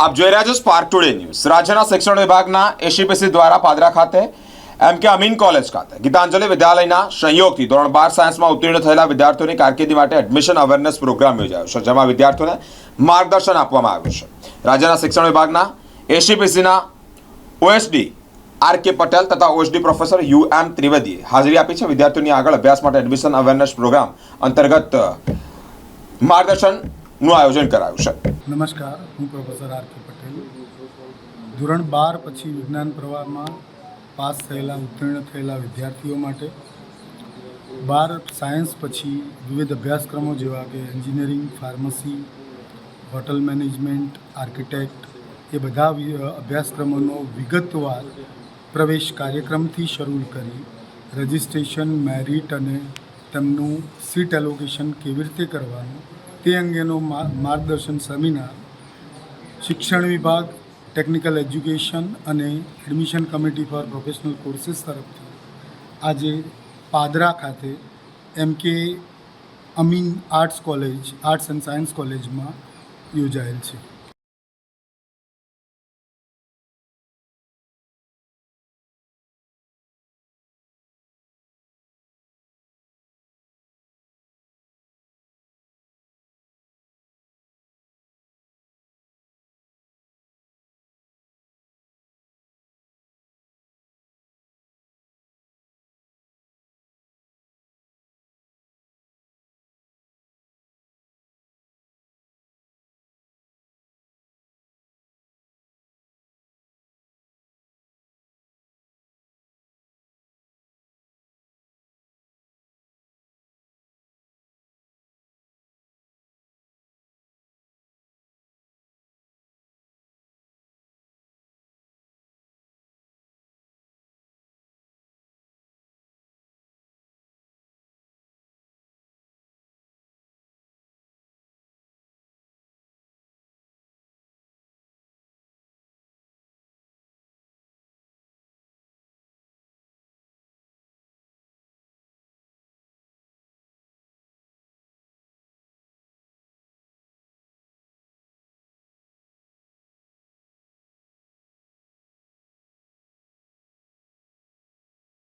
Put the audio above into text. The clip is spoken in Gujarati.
આપ જોઈ રહ્યા છો સ્પાર્ક ટુડે ન્યૂઝ। રાજ્યના શિક્ષણ વિભાગના એસીપીસી દ્વારા પાદરા ખાતે એમકે અમીન કોલેજ ખાતે ગીતાંજલિ વિદ્યાલયના સહયોગથી ધોરણ 12 સાયન્સમાં ઉત્તીર્ણ થયેલા વિદ્યાર્થીઓની કારકિર્દી માટે એડમિશન અવેરનેસ પ્રોગ્રામ યોજાયો છે, જેમાં વિદ્યાર્થીઓને માર્ગદર્શન આપવામાં આવ્યું છે। રાજ્યના શિક્ષણ વિભાગના એસીપીસીના ઓએસડી આર.કે. પટેલ તથા ઓએસડી પ્રોફેસર યુ.એમ. ત્રિવેદીએ હાજરી આપી છે। વિદ્યાર્થીઓની આગળ અભ્યાસ માટે એડમિશન અવેરનેસ પ્રોગ્રામ અંતર્ગત માર્ગદર્શનનું આયોજન કરાયું છે। નમસ્કાર, હું પ્રોફેસર આર.કે. પટેલ। ધોરણ 12 પછી વિજ્ઞાન પ્રવાહમાં પાસ થયેલા ઉત્તીર્ણ થયેલા વિદ્યાર્થીઓ માટે 12 સાયન્સ પછી વિવિધ અભ્યાસક્રમો જેવા કે engineering, pharmacy, hotel management, architect એ બધા અભ્યાસક્રમોનો વિગતવાર પ્રવેશ કાર્યક્રમથી શરૂ કરી રજિસ્ટ્રેશન, મેરિટ અને તેમનું સીટ એલોકેશન કેવી રીતે કરવાનું તે અંગેનો માર્ગદર્શન સેમિનાર શિક્ષણ વિભાગ, ટેકનિકલ એજ્યુકેશન અને admission committee four professional courses તરફથી આજે પાદરા ખાતે એમકે અમીન આર્ટ્સ એન્ડ સાયન્સ કોલેજમાં યોજાયેલ છે।